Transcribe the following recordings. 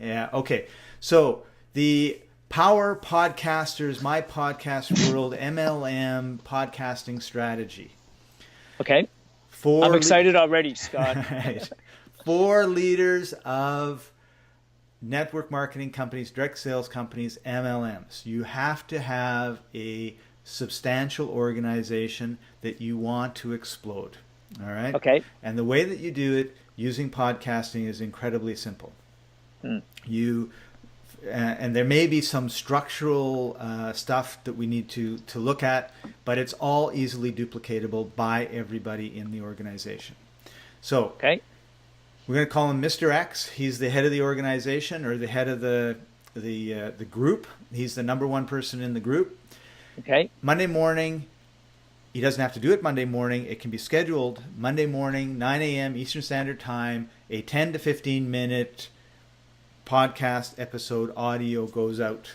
Yeah. Okay. So the Power Podcasters, My Podcast World, MLM podcasting strategy. Okay. I'm excited already, Scott. Right. For leaders of network marketing companies, direct sales companies, MLMs. You have to have a substantial organization that you want to explode. All right? Okay. And the way that you do it using podcasting is incredibly simple. And there may be some structural stuff that we need to look at, but it's all easily duplicatable by everybody in the organization. So Okay. we're going to call him Mr. X. He's the head of the organization or the head of the group. He's the number one person in the group. Okay. Monday morning, he doesn't have to do it Monday morning. It can be scheduled Monday morning, 9 a.m. Eastern Standard Time. A 10 to 15 minute podcast episode audio goes out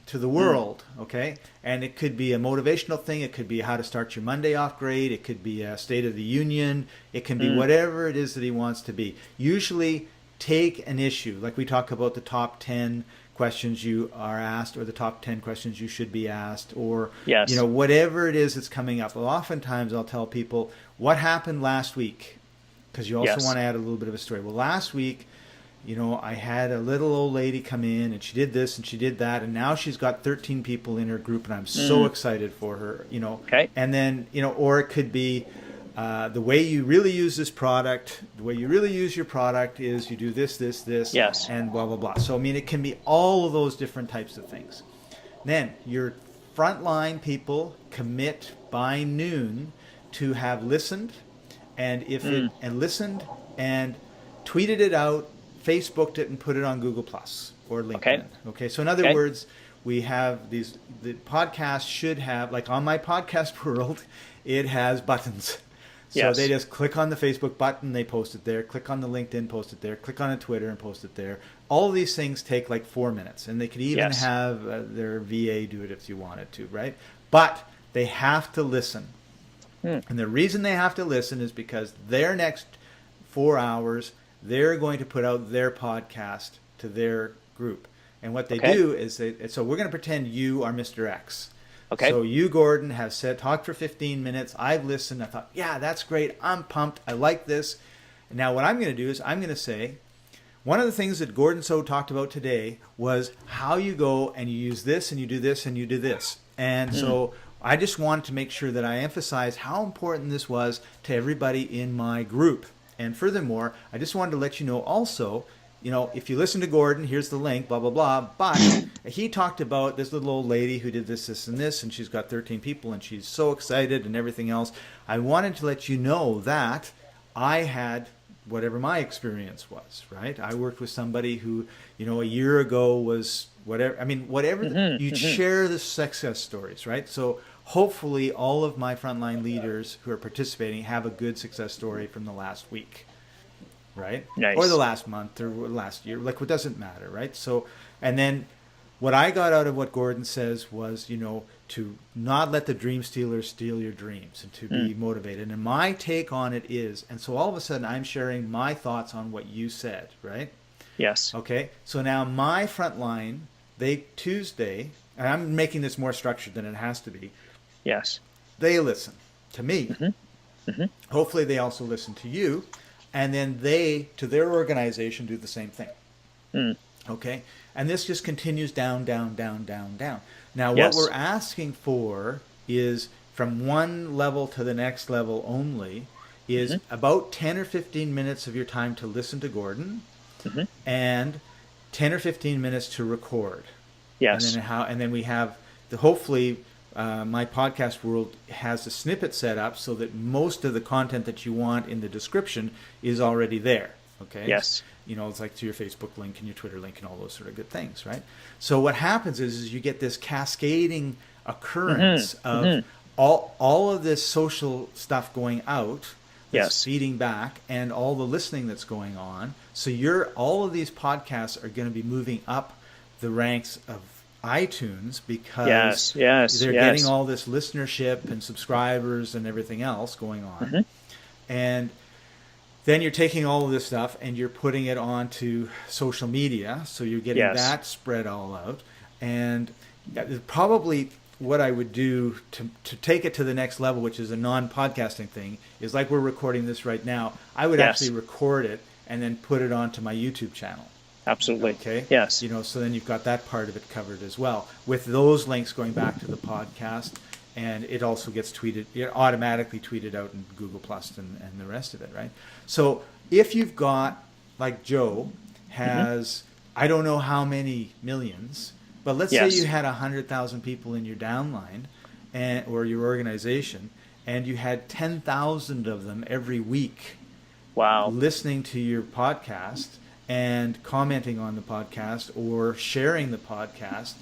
to the world, okay? And it could be a motivational thing. It could be how to start your Monday off great. It could be a State of the Union. It can be whatever it is that he wants to be. Usually take an issue, like we talk about the top 10 questions you are asked or the top 10 questions you should be asked or, Yes. you know, whatever it is that's coming up. Well, oftentimes I'll tell people what happened last week because you also Yes. want to add a little bit of a story. Well, last week, you know, I had a little old lady come in and she did this and she did that. And now she's got 13 people in her group and I'm so excited for her, you know. Okay. And then, you know, or it could be the way you really use this product, the way you really use your product is you do this, this, this, Yes. and blah, blah, blah. So, I mean, it can be all of those different types of things. Then your frontline people commit by noon to have listened and and listened and tweeted it out, Facebooked it and put it on Google Plus or LinkedIn. Okay. So in other words, we have the podcast should have, like on My Podcast World, it has buttons. So they just click on the Facebook button, they post it there. Click on the LinkedIn, post it there. Click on a Twitter and post it there. All of these things take like 4 minutes. And they could even have their VA do it if you wanted to, right? But they have to listen. And the reason they have to listen is because their next 4 hours, they're going to put out their podcast to their group. And what they do is so we're going to pretend you are Mr. X. Okay. So you, Gordon, have talked for 15 minutes. I've listened. I thought, yeah, that's great. I'm pumped. I like this. And now what I'm going to do is I'm going to say, one of the things that Gordon So talked about today was how you go and you use this and you do this and you do this. And so I just wanted to make sure that I emphasize how important this was to everybody in my group. And furthermore, I just wanted to let you know also, you know, if you listen to Gordon, here's the link, blah, blah, blah. But he talked about this little old lady who did this, this, and this, and she's got 13 people, and she's so excited and everything else. I wanted to let you know that I had whatever my experience was, right? I worked with somebody who, you know, a year ago was whatever. I mean, whatever. You'd share the success stories, right? So hopefully all of my frontline leaders who are participating have a good success story from the last week, right? Nice. Or the last month or last year, like, it doesn't matter, right? So, and then what I got out of what Gordon says was, you know, to not let the dream stealers steal your dreams and to be motivated. And my take on it is, and so all of a sudden I'm sharing my thoughts on what you said, right? Yes. Okay. So now my frontline, Tuesday, and I'm making this more structured than it has to be. Yes. They listen to me. Hopefully they also listen to you. And then they, to their organization, do the same thing. Okay? And this just continues down, down, down, down, down. Now, what we're asking for is from one level to the next level only is about 10 or 15 minutes of your time to listen to Gordon and 10 or 15 minutes to record. Yes. And then we have hopefully My Podcast World has a snippet set up so that most of the content that you want in the description is already there. Okay. Yes. You know, it's like to your Facebook link and your Twitter link and all those sort of good things, right? So what happens is you get this cascading occurrence of all of this social stuff going out, that's feeding back, and all the listening that's going on. So all of these podcasts are going to be moving up the ranks of iTunes because they're getting all this listenership and subscribers and everything else going on. And then you're taking all of this stuff and you're putting it onto social media. So you're getting that spread all out. And probably what I would do to take it to the next level, which is a non-podcasting thing, is like we're recording this right now. I would actually record it and then put it onto my YouTube channel. Absolutely. Okay. Yes. You know, so then you've got that part of it covered as well, with those links going back to the podcast, and it also gets automatically tweeted out in Google Plus and the rest of it, right? So if you've got, like Joe has, I don't know how many millions, but let's say you had 100,000 people in your downline, or your organization, and you had 10,000 of them every week. Wow. Listening to your podcast and commenting on the podcast or sharing the podcast,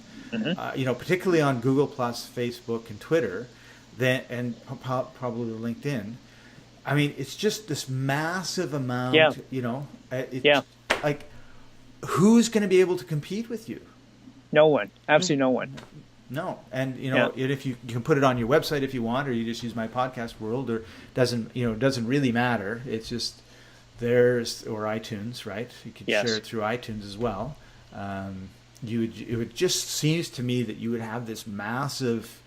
you know, particularly on Google Plus, Facebook, and Twitter, and probably LinkedIn. I mean, it's just this massive amount. You know, like, who's going to be able to compete with you? No one. Absolutely no one. No, and you know, if you can put it on your website if you want, or you just use My Podcast World, or doesn't really matter. It's just or iTunes, right? You could share it through iTunes as well. It would just seems to me that you would have this massive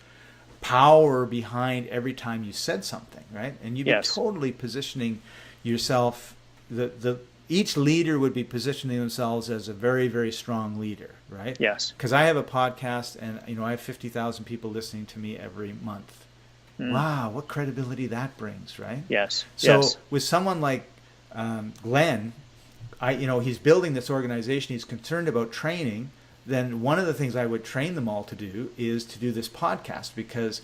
power behind every time you said something, right? And you'd be totally positioning yourself. Each leader would be positioning themselves as a very, very strong leader, right? Yes. Because I have a podcast, and you know, I have 50,000 people listening to me every month. Wow, what credibility that brings, right? Yes. So with someone like Glenn, he's building this organization. He's concerned about training. Then one of the things I would train them all to do is to do this podcast, because.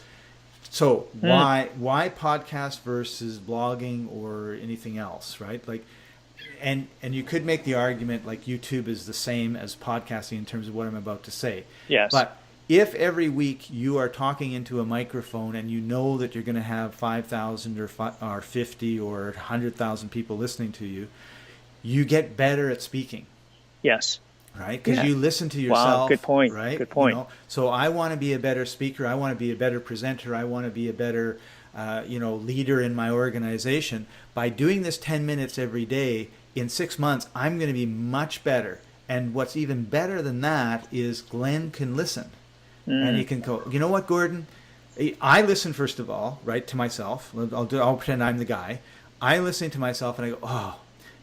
So why podcast versus blogging or anything else, right? Like. And you could make the argument like YouTube is the same as podcasting in terms of what I'm about to say. Yes. But if every week you are talking into a microphone and you know that you're going to have 5,000 or 50 or 100,000 people listening to you, you get better at speaking. Yes. Right? Because you listen to yourself. Wow, good point. Right? Good point. You know? So I want to be a better speaker. I want to be a better presenter. I want to be a better leader in my organization. By doing this 10 minutes every day, in 6 months, I'm going to be much better. And what's even better than that is Glenn can listen. And he can go, you know what, Gordon? I listen, first of all, right, to myself. I'll pretend I'm the guy. I listen to myself and I go, oh,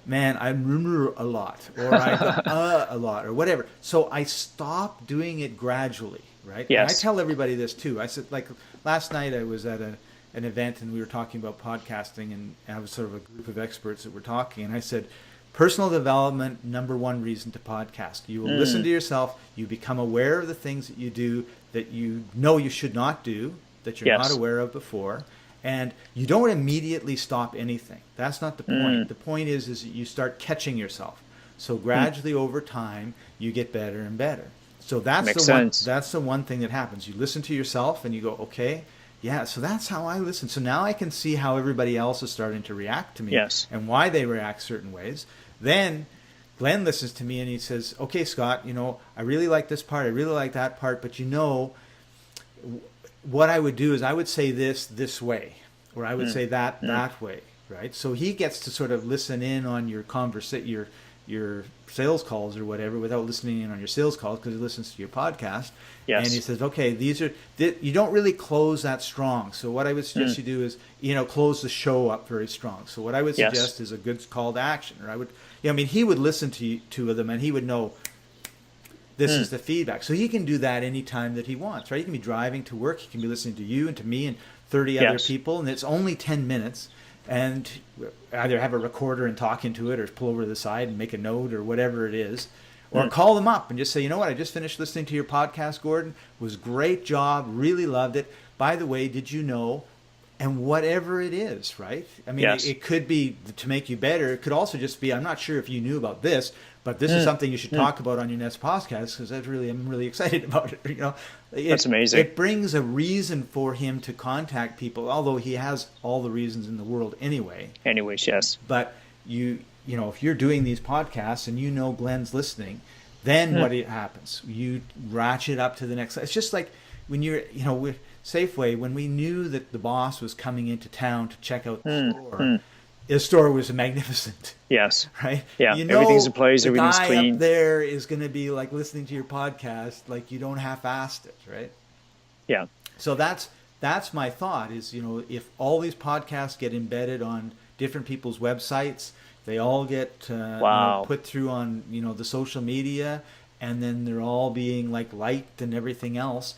man, I remember a lot. Or I go, a lot, or whatever. So I stop doing it gradually, right? Yes. And I tell everybody this, too. I said, like, last night I was at an event and we were talking about podcasting, and I was sort of a group of experts that were talking, and I said, personal development, number one reason to podcast. You will listen to yourself, you become aware of the things that you do that you know you should not do, that you're not aware of before, and you don't immediately stop anything. That's not the point. The point is that you start catching yourself. So gradually over time, you get better and better. So that's the one thing that happens. You listen to yourself and you go, okay, yeah, so that's how I listen. So now I can see how everybody else is starting to react to me and why they react certain ways. Then Glenn listens to me and he says, okay, Scott, I really like this part. I really like that part. But what I would do is I would say this way, or I would say that way, right? So he gets to sort of listen in on your your sales calls or whatever without listening in on your sales calls, because he listens to your podcast. Yes. And he says, okay, you don't really close that strong. So what I would suggest you do is, close the show up very strong. So what I would suggest is a good call to action. Or he would listen to two of them and he would know this is the feedback. So he can do that anytime that he wants, right? He can be driving to work. He can be listening to you and to me and 30 other people. And it's only 10 minutes. And either have a recorder and talk into it, or pull over to the side and make a note, or whatever it is. Or call them up and just say, you know what, I just finished listening to your podcast, Gordon. It was a great job. Really loved it. By the way, did you know? And whatever it is, right? I mean, it could be to make you better. It could also just be, I'm not sure if you knew about this, but this is something you should talk about on your next podcast, because I'm really excited about it. That's amazing. It brings a reason for him to contact people, although he has all the reasons in the world anyway. Anyways, yes. But if you're doing these podcasts and Glenn's listening, then what happens? You ratchet up to the next. It's just like when you're, with Safeway, when we knew that the boss was coming into town to check out the store, The store was magnificent. Yes. Right? Yeah. You know, everything's in place. the Everything's guy clean. up there is going to be like listening to your podcast, like you don't half-assed it, right? Yeah. So that's my thought is, you know, if all these podcasts get embedded on different people's websites, they all get Wow. put through on, you know, the social media, and then they're all being like liked and everything else.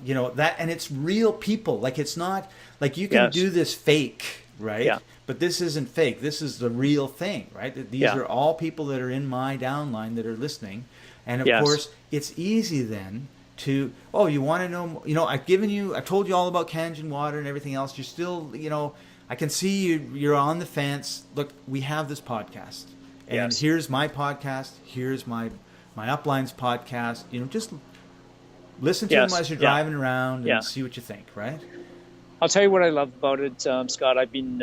You know, that, and it's real people. Like, it's not like you can Yes. do this fake, right? Yeah. But this isn't fake. This is the real thing, right? These Yeah. are all people that are in my downline that are listening. And of Yes. course, it's easy then to, oh, you want to know, you know, I told you all about Kangen water and everything else. You're still, you know, I can see you're on the fence. Look, we have this podcast. And Yes. here's my podcast. Here's my upline's podcast. You know, just listen to Yes. them as you're Yeah. driving around and Yeah. see what you think, right? I'll tell you what I love about it, Scott. I've been,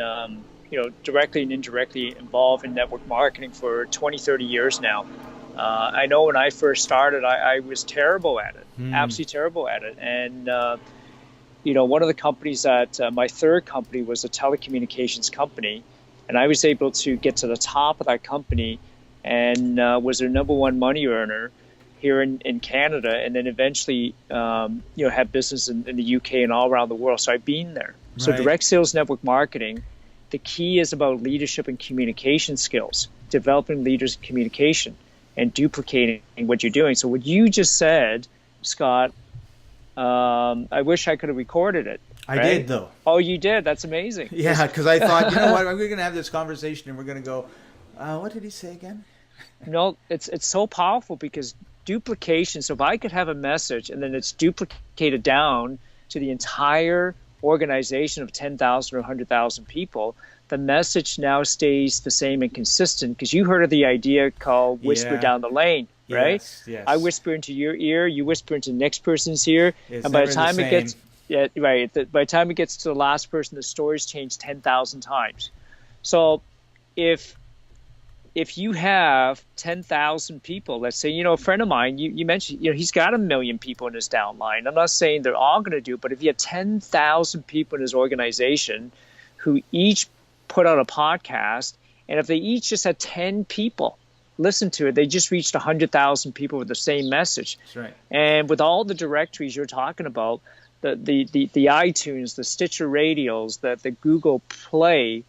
you know, directly and indirectly involved in network marketing for 20, 30 years now. I know when I first started, I was terrible at it, absolutely terrible at it. And, you know, one of the companies that my third company was a telecommunications company, and I was able to get to the top of that company and was their number one money earner here in Canada, and then eventually, you know, have business in the UK and all around the world. So I've been there. So Right. direct sales network marketing, the key is about leadership and communication skills, developing leaders in communication and duplicating what you're doing. So what you just said, Scott, I wish I could have recorded it. I right? did, though. Oh, you did? That's amazing. Yeah, because I thought, you know what, we're going to have this conversation and we're going to go, what did he say again? No, it's so powerful because duplication. So if I could have a message and then it's duplicated down to the entire organization of 10,000 or 100,000 people, the message now stays the same and consistent, because you heard of the idea called whisper Yeah. down the lane, right? Yes, yes. I whisper into your ear, you whisper into the next person's ear, It's and by never the the time it gets, same. yeah, right, by the time it gets to the last person, the story's changed 10,000 times. So if you have 10,000 people, let's say, you know, a friend of mine, you mentioned, you know, he's got 1 million people in his downline. I'm not saying they're all going to do it, but if you have 10,000 people in his organization who each put out a podcast, and if they each just had 10 people listen to it, they just reached 100,000 people with the same message. That's right. And with all the directories you're talking about, the iTunes, the Stitcher radios, the Google Play,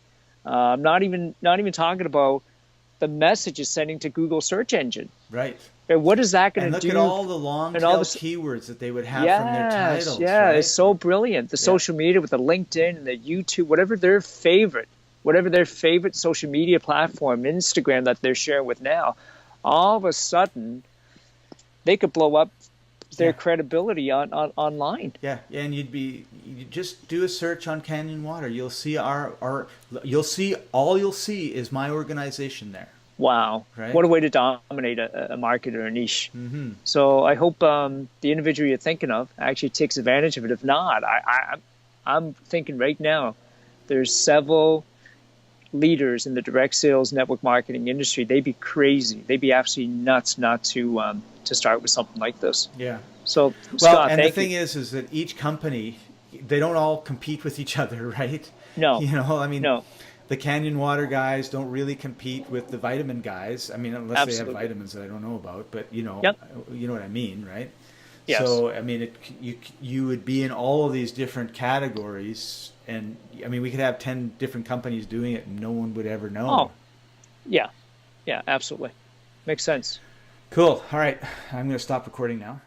not even talking about the message is sending to Google search engine. Right. And what is that going And to look do? at all the long and tail all the- keywords that they would have from their titles. Yeah, right? it's so brilliant. The social media with the LinkedIn and the YouTube, whatever their favorite social media platform, Instagram, that they're sharing with now, all of a sudden they could blow up their credibility online. Yeah, and you just do a search on Kangen Water. You'll see you'll see is my organization there. Wow. Right. What a way to dominate a market or a niche. Mm-hmm. So I hope the individual you're thinking of actually takes advantage of it. If not, I'm thinking right now there's several leaders in the direct sales network marketing industry. They'd be crazy. They'd be absolutely nuts not to start with something like this. Yeah. So, Well, Scott, and the thank thing you. is that each company, they don't all compete with each other, right? No. You know, I mean, No. the Kangen Water guys don't really compete with the vitamin guys. I mean, unless Absolutely. they have vitamins that I don't know about, but you know, Yep. you know what I mean, right? Yes. So, I mean, you would be in all of these different categories, and I mean, we could have 10 different companies doing it, and no one would ever know. Oh, yeah. Yeah, absolutely. Makes sense. Cool. All right, I'm going to stop recording now.